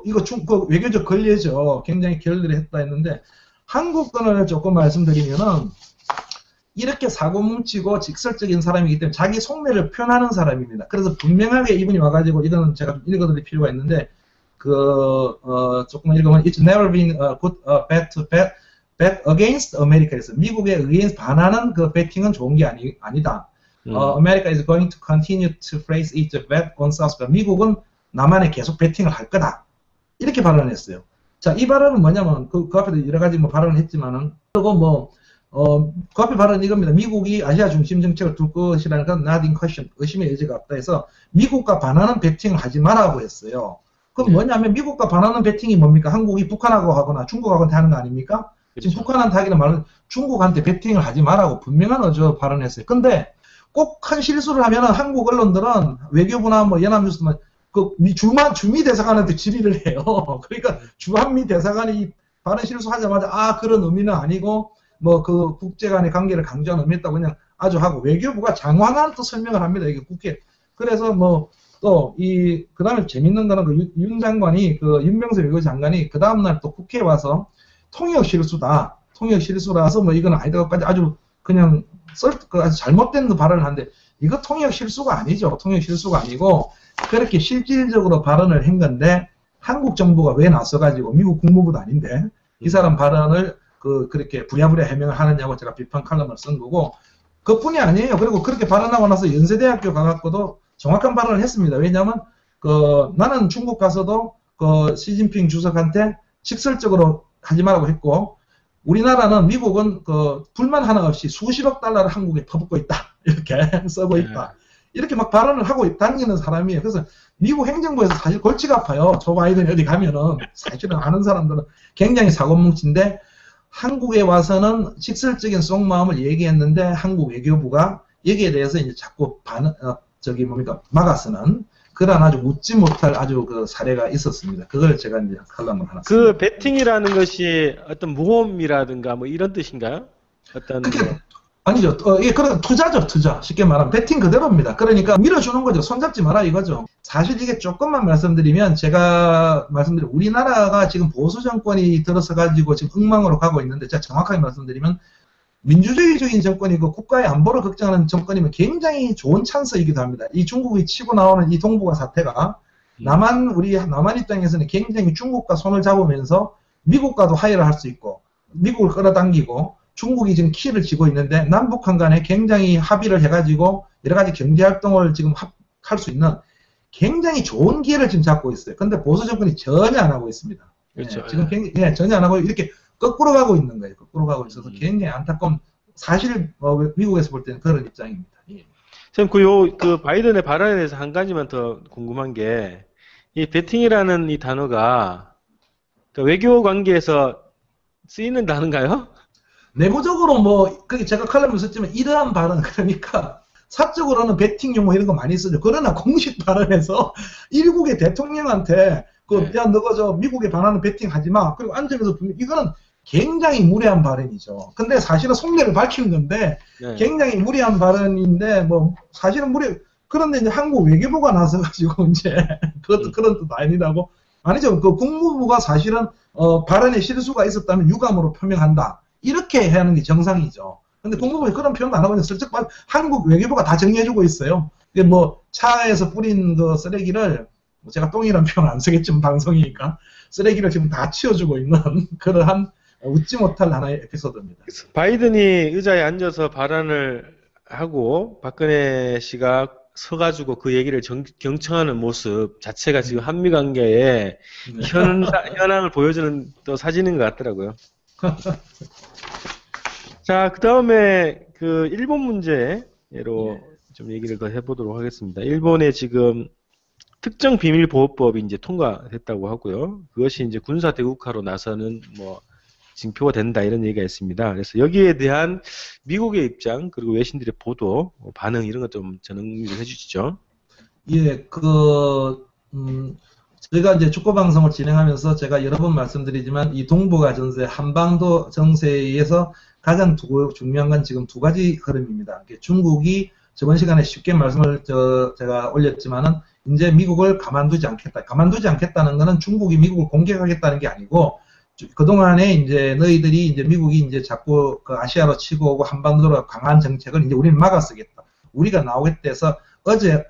이거 외교적 권리죠. 굉장히 결렬을 했다 했는데 한국 거는 조금 말씀드리면은 이렇게 사고 뭉치고 직설적인 사람이기 때문에 자기 속내를 표현하는 사람입니다. 그래서 분명하게 이분이 와가지고 이거는 제가 좀 읽어드릴 필요가 있는데 조금 읽으면 It's never been good, bad to bet against America에서 미국에 의해 반하는 그 배팅은 좋은 게 아니다. America is going to continue to place its bet on South Korea. 미국은 남한에 계속 배팅을 할 거다. 이렇게 발언했어요. 자, 이 발언은 뭐냐면 그 앞에도 여러 가지 뭐 발언을 했지만은 그리고 그 앞에 발언은 이겁니다. 미국이 아시아 중심 정책을 둘 것이라는 건 not in question, 의심의 여지가 없다 해서 미국과 반하는 배팅을 하지 말라고 했어요. 그럼 뭐냐면 미국과 반하는 배팅이 뭡니까? 한국이 북한하고 하거나 중국하고 하는 거 아닙니까? 그렇죠. 지금 북한한테 하기는 말은 중국한테 배팅을 하지 말라고 분명한 발언했어요. 근데 꼭 큰 실수를 하면은 한국 언론들은 외교부나 뭐 연합뉴스만 주미 대사관한테 질의를 해요. 그러니까 주한미 대사관이 발언 실수하자마자 그런 의미는 아니고 그 국제 간의 관계를 강조하는 의미였다고 그냥 아주 하고 외교부가 장황한 또 설명을 합니다. 이게 국회. 그래서 그 다음에 재밌는 거는 윤 장관이, 윤병세 외교장관이 그 다음날 또 국회에 와서 통역 실수다. 통역 실수라서 이건 아니다까지 아주 그냥 아주 잘못된 발언을 하는데 이거 통역 실수가 아니죠. 통역 실수가 아니고 그렇게 실질적으로 발언을 한 건데 한국 정부가 왜 나서가지고 미국 국무부도 아닌데 이 사람 발언을 그렇게 부랴부랴 해명을 하느냐고 제가 비판 칼럼을 쓴 거고 그뿐이 아니에요. 그리고 그렇게 발언하고 나서 연세대학교 가갖고도 정확한 발언을 했습니다. 왜냐하면 나는 중국 가서도 시진핑 주석한테 직설적으로 하지 말라고 했고 우리나라는 미국은 불만 하나 없이 수십억 달러를 한국에 퍼붓고 있다. 이렇게 써고 있다. 이렇게 막 발언을 하고 다니는 사람이에요. 그래서 미국 행정부에서 사실 골치가 아파요. 조 바이든이 어디 가면은 사실은 아는 사람들은 굉장히 사고뭉치인데 한국에 와서는 직설적인 속마음을 얘기했는데 한국 외교부가 여기에 대해서 이제 자꾸 막아서는 그런 아주 웃지 못할 아주 사례가 있었습니다. 그걸 제가 이제 칼럼을 하나. 그 배팅이라는 것이 어떤 모험이라든가 이런 뜻인가요? 아니죠. 그런 투자죠, 투자. 쉽게 말하면 배팅 그대로입니다. 그러니까 밀어주는 거죠. 손잡지 마라 이거죠. 사실 이게 조금만 말씀드리면 제가 말씀드린 우리나라가 지금 보수 정권이 들어서 가지고 지금 엉망으로 가고 있는데 제가 정확하게 말씀드리면 민주주의적인 정권이고 국가의 안보를 걱정하는 정권이면 굉장히 좋은 찬스이기도 합니다. 이 중국이 치고 나오는 이 동북아 사태가 남한 입장에서는 굉장히 중국과 손을 잡으면서 미국과도 화해를 할 수 있고 미국을 끌어당기고 중국이 지금 키를 쥐고 있는데 남북한 간에 굉장히 합의를 해가지고 여러 가지 경제활동을 지금 할 수 있는 굉장히 좋은 기회를 지금 잡고 있어요. 근데 보수 정권이 전혀 안 하고 있습니다. 그렇죠. 지금 전혀 안 하고 이렇게 거꾸로 가고 있는 거예요. 거꾸로 가고 있어서 굉장히 안타까운 사실 미국에서 볼 때는 그런 입장입니다. 선생님 그 바이든의 발언에 대해서 한 가지만 더 궁금한 게 이 배팅이라는 이 단어가 외교 관계에서 쓰이는 단어인가요? 내부적으로 제가 칼럼을 썼지만 이러한 발언 그러니까 사적으로는 배팅 용어 이런 거 많이 쓰죠. 그러나 공식 발언에서 일국의 대통령한테 야 너가 미국에 반하는 배팅 하지 마. 그리고 앉으면서 이거는 굉장히 무례한 발언이죠. 근데 사실은 속내를 밝히는 건데 굉장히 무례한 발언인데 사실은 그런데 이제 한국 외교부가 나서가지고 이제 그것도 그런 뜻 아니라고 아니죠. 국무부가 사실은 발언에 실수가 있었다면 유감으로 표명한다. 이렇게 해야 하는 게 정상이죠. 근데 국무부에 그런 표현도 안 하고 슬쩍 한국 외교부가 다 정리해주고 있어요. 이게 차에서 뿌린 쓰레기를 제가 똥이라는 표현 안 쓰겠지만 방송이니까 쓰레기를 지금 다 치워주고 있는 그러한 웃지 못할 하나의 에피소드입니다. 바이든이 의자에 앉아서 발언을 하고 박근혜 씨가 서가지고 그 얘기를 경청하는 모습 자체가 지금 한미 관계의 현황을 보여주는 또 사진인 것 같더라고요. 자, 그 다음에 일본 문제로 좀 얘기를 더 해보도록 하겠습니다. 일본의 지금 특정 비밀보호법이 이제 통과됐다고 하고요. 그것이 이제 군사 대국화로 나서는 징표가 된다 이런 얘기가 있습니다. 그래서 여기에 대한 미국의 입장 그리고 외신들의 보도, 반응 이런 것 좀 전응을 해주시죠. 예, 저희가 이제 축구 방송을 진행하면서 제가 여러 번 말씀드리지만 이 동북아 정세, 한반도 정세에서 가장 중요한 건 지금 두 가지 흐름입니다. 중국이 저번 시간에 쉽게 말씀을 제가 올렸지만은 이제 미국을 가만두지 않겠다. 가만두지 않겠다는 것은 중국이 미국을 공격하겠다는 게 아니고 그동안에 이제 너희들이 이제 미국이 이제 자꾸 그 아시아로 치고 오고 한반도로 강한 정책을 이제 우리는 막아쓰겠다. 우리가 나오겠다 해서 어제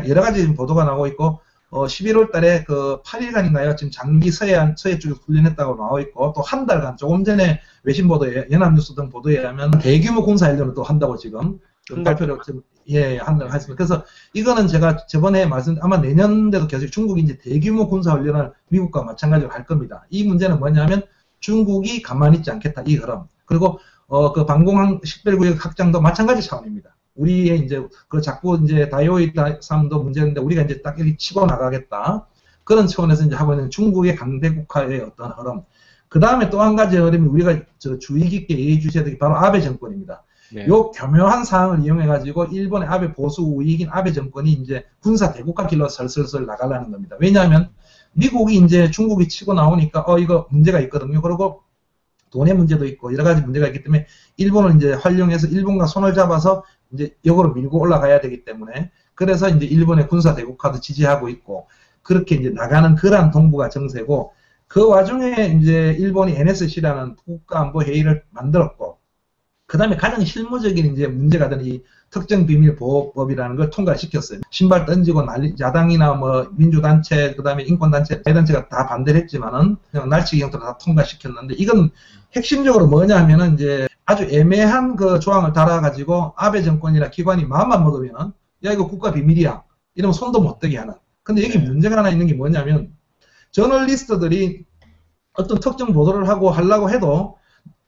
여러 가지 보도가 나오고 있고 11월 달에 그 8일간인가요? 지금 장기 서해 쪽에 훈련했다고 나와 있고 또 한 달간 조금 전에 외신 보도에 연합뉴스 등 보도에 의하면 대규모 군사훈련을 또 한다고 지금 발표를 지금 한다고 했습니다. 그래서 이거는 제가 저번에 아마 내년에도 계속 중국이 이제 대규모 군사훈련을 미국과 마찬가지로 할 겁니다. 이 문제는 뭐냐면 중국이 가만히 있지 않겠다 이 흐름. 그리고 그 방공항 식별구역 확장도 마찬가지 차원입니다. 우리의 이제 그 자꾸 이제 다이오이 싸움도 문제인데 우리가 이제 딱 이렇게 치고 나가겠다 그런 차원에서 이제 하고 있는 중국의 강대국화의 어떤 흐름. 그 다음에 또 한 가지 흐름이 우리가 주의 깊게 예의주셔야 되는 게 바로 아베 정권입니다. 네. 요 교묘한 상황을 이용해 가지고 일본의 아베 보수 우익인 아베 정권이 이제 군사 대국화 길로 슬슬 나가려는 겁니다. 왜냐하면 미국이 이제 중국이 치고 나오니까 이거 문제가 있거든요. 그리고 돈의 문제도 있고 여러 가지 문제가 있기 때문에 일본을 이제 활용해서 일본과 손을 잡아서 이제 역으로 밀고 올라가야 되기 때문에 그래서 이제 일본의 군사 대국화도 지지하고 있고 그렇게 이제 나가는 그러한 동북아 정세고 그 와중에 이제 일본이 NSC라는 국가안보 회의를 만들었고 그 다음에 가장 실무적인 이제 문제가 되는 이 특정비밀보호법이라는 걸 통과시켰어요. 신발 던지고 야당이나 뭐 민주단체, 그 다음에 인권단체, 대단체가 다 반대를 했지만은 그냥 날치기 형태로 다 통과시켰는데 이건 핵심적으로 뭐냐 하면은 이제 아주 애매한 그 조항을 달아가지고 아베 정권이나 기관이 마음만 먹으면은 야 이거 국가 비밀이야 이러면 손도 못 대게 하는. 근데 여기 문제가 하나 있는 게 뭐냐면 저널리스트들이 어떤 특정 보도를 하려고 해도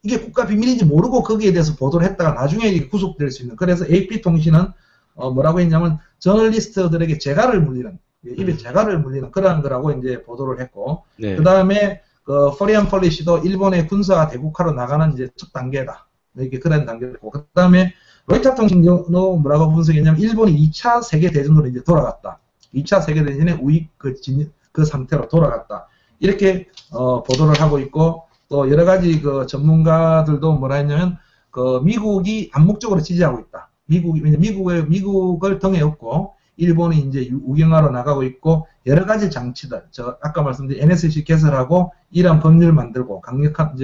이게 국가 비밀인지 모르고 거기에 대해서 보도를 했다가 나중에 이게 구속될 수 있는. 그래서 AP통신은 뭐라고 했냐면 저널리스트들에게 재갈을 물리는 입에 재갈을 물리는 그러한 거라고 이제 보도를 했고 네. 그 다음에 그 포리안 폴리시도 일본의 군사 대국화로 나가는 이제 첫 단계다. 이렇게 그런 단계고 그 다음에 로이터 통신도 뭐라고 분석했냐면 일본이 2차 세계대전으로 이제 돌아갔다. 2차 세계대전의 우익 그 상태로 돌아갔다. 이렇게 보도를 하고 있고 또 여러 가지 그 전문가들도 뭐라 했냐면 그 미국이 암묵적으로 지지하고 있다. 미국을 등에 업고 일본이 이제 우경화로 나가고 있고 여러 가지 장치들, 아까 말씀드린 NSC 개설하고 이러한 법률 만들고 강력한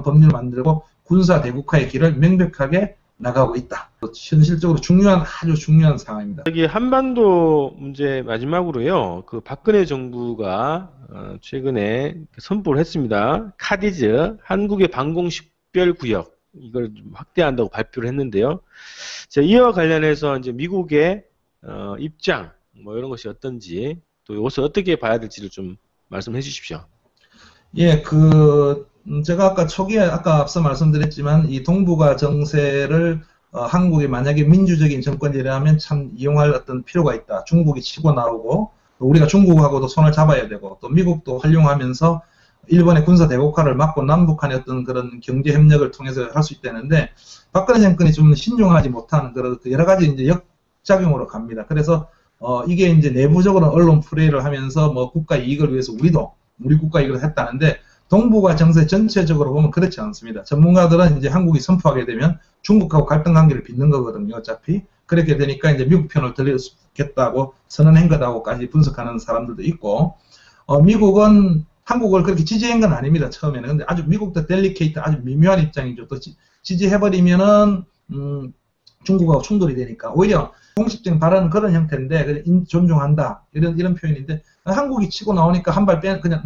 법률 만들고 군사 대국화의 길을 명백하게 나가고 있다. 현실적으로 아주 중요한 상황입니다. 여기 한반도 문제 마지막으로요. 그 박근혜 정부가 최근에 선포를 했습니다. 카디즈 한국의 방공식별구역 이걸 좀 확대한다고 발표를 했는데요. 자, 이와 관련해서 이제 미국의 입장 뭐 이런 것이 어떤지 또 이것을 어떻게 봐야 될지를 좀 말씀해 주십시오. 예, 제가 아까 앞서 말씀드렸지만 이 동북아 정세를 한국이 만약에 민주적인 정권이라면 참 이용할 어떤 필요가 있다. 중국이 치고 나오고 또 우리가 중국하고도 손을 잡아야 되고 또 미국도 활용하면서 일본의 군사 대국화를 막고 남북한의 어떤 그런 경제 협력을 통해서 할 수 있다는데 박근혜 정권이 좀 신중하지 못하는 그런 여러 가지 이제 역작용으로 갑니다. 그래서 이게 이제 내부적으로 언론 플레이를 하면서 뭐 국가 이익을 위해서 우리 국가 이익을 했다는데 동북아 정세 전체적으로 보면 그렇지 않습니다. 전문가들은 이제 한국이 선포하게 되면 중국하고 갈등 관계를 빚는 거거든요. 어차피 그렇게 되니까 이제 미국 편을 들겠다고 선언한 거다고까지 분석하는 사람들도 있고 미국은 한국을 그렇게 지지한 건 아닙니다. 처음에는. 근데 아주 미국도 델리케이트 아주 미묘한 입장이죠. 또 지지해버리면은 중국하고 충돌이 되니까 오히려 공식적인 발언은 그런 형태인데 존중한다 이런 표현인데 한국이 치고 나오니까 한 발 그냥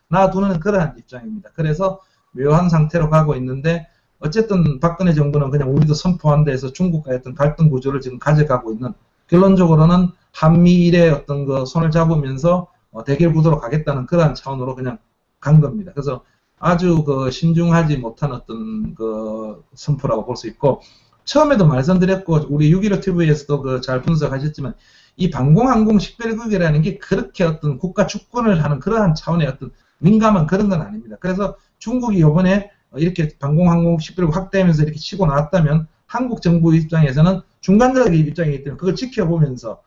놔두는 그러한 입장입니다. 그래서 묘한 상태로 가고 있는데 어쨌든 박근혜 정부는 그냥 우리도 선포한다 해서 중국과의 어떤 갈등 구조를 지금 가져가고 있는 결론적으로는 한미일의 어떤 그 손을 잡으면서 대결 구도로 가겠다는 그러한 차원으로 그냥 간 겁니다. 그래서 아주 그 신중하지 못한 어떤 그 선포라고 볼 수 있고 처음에도 말씀드렸고 우리 6.15 TV에서도 잘 분석하셨지만 이 방공항공 식별구역이라는 게 그렇게 어떤 국가 주권을 하는 그러한 차원의 어떤 민감한 그런 건 아닙니다. 그래서 중국이 이번에 이렇게 방공항공 식별구역 확대하면서 이렇게 치고 나왔다면 한국 정부 입장에서는 중간적인 입장이기 때문에 그걸 지켜보면서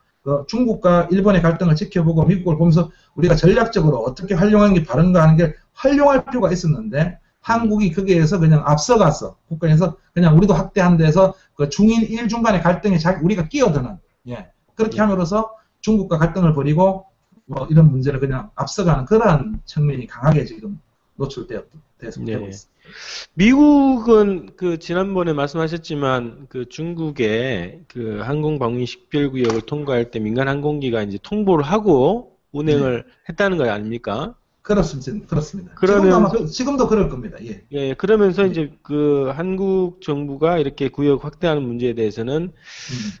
중국과 일본의 갈등을 지켜보고 미국을 보면서 우리가 전략적으로 어떻게 활용하는 게 바른가 하는 게 활용할 필요가 있었는데 한국이 거기에서 그냥 앞서가서 국가에서 그냥 우리도 확대한 데서 그 중일 일중 간의 갈등에 우리가 끼어드는 그렇게 함으로써 중국과 갈등을 벌이고 뭐 이런 문제를 그냥 앞서가는 그러한 측면이 강하게 지금 노출돼서 되고 네. 있습니다. 미국은 그 지난번에 말씀하셨지만 그 중국의 그 항공 방위 식별구역을 통과할 때 민간 항공기가 이제 통보를 하고 운행을 했다는 거 아닙니까? 그렇습니다. 그러면 지금도 그럴 겁니다. 예. 예, 그러면서 예. 이제 그 한국 정부가 이렇게 구역 확대하는 문제에 대해서는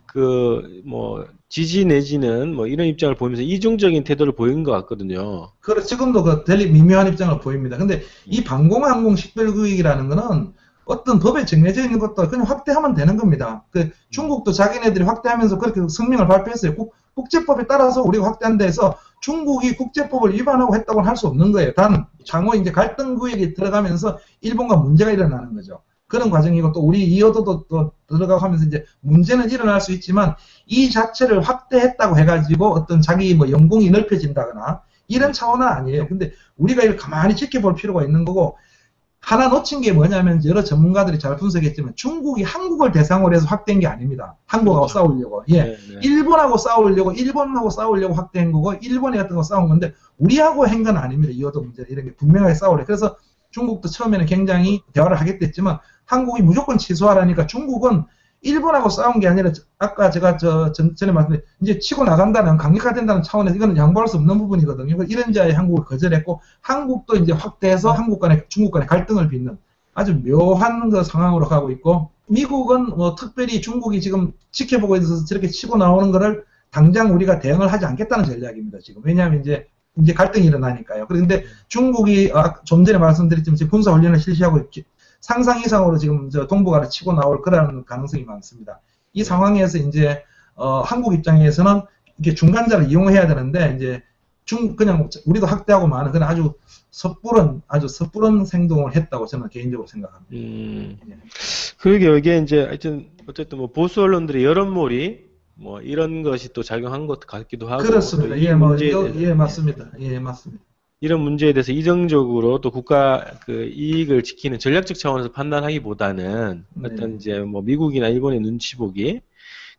그 뭐 지지 내지는 뭐 이런 입장을 보이면서 이중적인 태도를 보인 것 같거든요. 지금도 그 미묘한 입장을 보입니다. 근데 이 방공항공 식별구역이라는 거는 어떤 법에 정해져 있는 것도 그냥 확대하면 되는 겁니다. 그 중국도 자기네들이 확대하면서 그렇게 성명을 발표했어요. 국제법에 따라서 우리가 확대한다 해서 중국이 국제법을 위반하고 했다고는 할 수 없는 거예요. 단 향후 이제 갈등 구역에 들어가면서 일본과 문제가 일어나는 거죠. 그런 과정이고 또 우리 이어도도 또 들어가고 하면서 이제 문제는 일어날 수 있지만 이 자체를 확대했다고 해가지고 어떤 자기 뭐 영공이 넓혀진다거나 이런 차원은 아니에요. 근데 우리가 이걸 가만히 지켜볼 필요가 있는 거고 하나 놓친 게 뭐냐면 여러 전문가들이 잘 분석했지만 중국이 한국을 대상으로 해서 확대한 게 아닙니다. 한국하고 그렇죠. 싸우려고. 예. 네, 네. 일본하고 싸우려고 확대한 거고 일본이 같은 거 싸운 건데 우리하고 한 건 아닙니다. 이어도 문제 이런 게 분명하게 싸우려. 그래서 중국도 처음에는 굉장히 대화를 하겠다 했지만 한국이 무조건 취소하라니까 중국은 일본하고 싸운 게 아니라 아까 제가 전에 말씀드린 이제 치고 나간다는 강력화된다는 차원에서 이거는 양보할 수 없는 부분이거든요. 이런 자에 한국을 거절했고 한국도 이제 확대해서 중국 간의 갈등을 빚는 아주 묘한 그 상황으로 가고 있고 미국은 뭐 특별히 중국이 지금 지켜보고 있어서 저렇게 치고 나오는 거를 당장 우리가 대응을 하지 않겠다는 전략입니다. 지금 왜냐하면 이제 갈등이 일어나니까요. 그런데 중국이 좀 전에 말씀드렸지만 지금 군사 훈련을 실시하고 상상 이상으로 지금 동북아를 치고 나올 그런 가능성이 많습니다. 이 상황에서 이제 한국 입장에서는 이렇게 중간자를 이용해야 되는데 이제 그냥 우리도 확대하고 많은 그런 아주 섣부른 행동을 했다고 저는 개인적으로 생각합니다. 그러게 이게 이제 하여튼 어쨌든 뭐 보수 언론들의 여론몰이 뭐 이런 것이 또 작용한 것 같기도 하고 그렇습니다. 예, 맞습니다. 예, 맞습니다. 이런 문제에 대해서 이정적으로 또 국가 그 이익을 지키는 전략적 차원에서 판단하기보다는 어떤 이제 뭐 미국이나 일본의 눈치 보기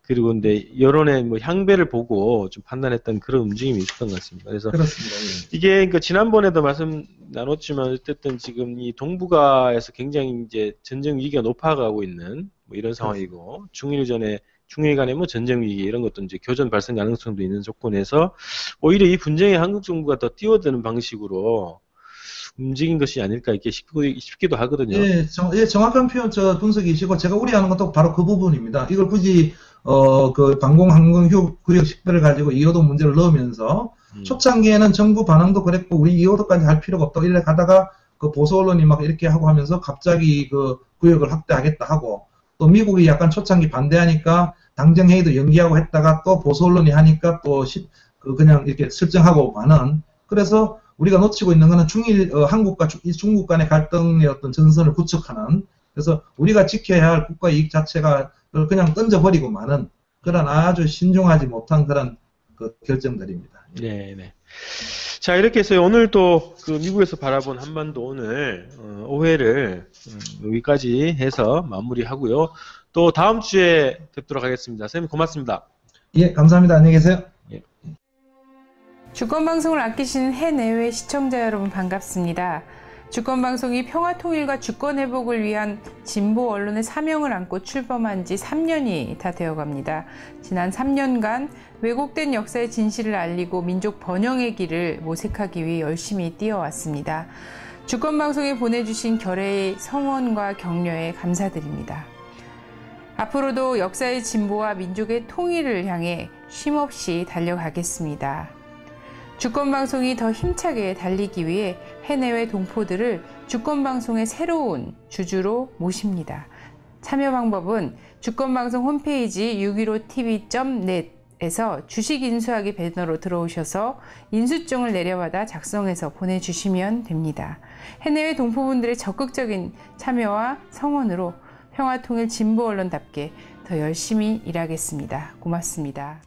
그리고 근데 여론의 뭐 향배를 보고 좀 판단했던 그런 움직임이 있었던 것 같습니다. 그래서 그렇습니다. 예. 이게 그러니까 지난번에도 말씀 나눴지만 어쨌든 지금 이 동북아에서 굉장히 이제 전쟁 위기가 높아가고 있는 뭐 이런 상황이고 중일 간의 뭐 전쟁 위기 이런 것도 이제 교전 발생 가능성도 있는 조건에서 오히려 이 분쟁에 한국 정부가 더 뛰어드는 방식으로 움직인 것이 아닐까 이렇게 싶기도 하거든요. 예, 정확한 표현 분석이시고 제가 우려하는 것도 바로 그 부분입니다. 이걸 굳이 그 방공항공 구역 식별을 가지고 이호도 문제를 넣으면서 초창기에는 정부 반응도 그랬고 우리 이호도까지 할 필요가 없다고 이래 가다가 그 보수 언론이 막 이렇게 하고 하면서 갑자기 그 구역을 확대하겠다 하고 또 미국이 약간 초창기 반대하니까 당정회의도 연기하고 했다가 또 보수 언론이 하니까 또 그냥 이렇게 설정하고 마는 그래서 우리가 놓치고 있는 거는 한국과 중국 간의 갈등의 어떤 전선을 구축하는 그래서 우리가 지켜야 할 국가 이익 자체가 그냥 던져버리고 마는 그런 아주 신중하지 못한 그런 그 결정들입니다. 네. 자 이렇게 해서 오늘 또 그 미국에서 바라본 한반도 오늘 5회를 여기까지 해서 마무리하고요. 또 다음 주에 뵙도록 하겠습니다. 선생님 고맙습니다. 예, 감사합니다. 안녕히 계세요. 예. 주권방송을 아끼시는 해내외 시청자 여러분 반갑습니다. 주권방송이 평화통일과 주권회복을 위한 진보 언론의 사명을 안고 출범한 지 3년이 다 되어갑니다. 지난 3년간 왜곡된 역사의 진실을 알리고 민족 번영의 길을 모색하기 위해 열심히 뛰어왔습니다. 주권방송에 보내주신 결의의 성원과 격려에 감사드립니다. 앞으로도 역사의 진보와 민족의 통일을 향해 쉼없이 달려가겠습니다. 주권방송이 더 힘차게 달리기 위해 해내외 동포들을 주권방송의 새로운 주주로 모십니다. 참여 방법은 주권방송 홈페이지 615tv.net에서 주식 인수하기 배너로 들어오셔서 인수증을 내려받아 작성해서 보내주시면 됩니다. 해내외 동포분들의 적극적인 참여와 성원으로 평화통일 진보 언론답게 더 열심히 일하겠습니다. 고맙습니다.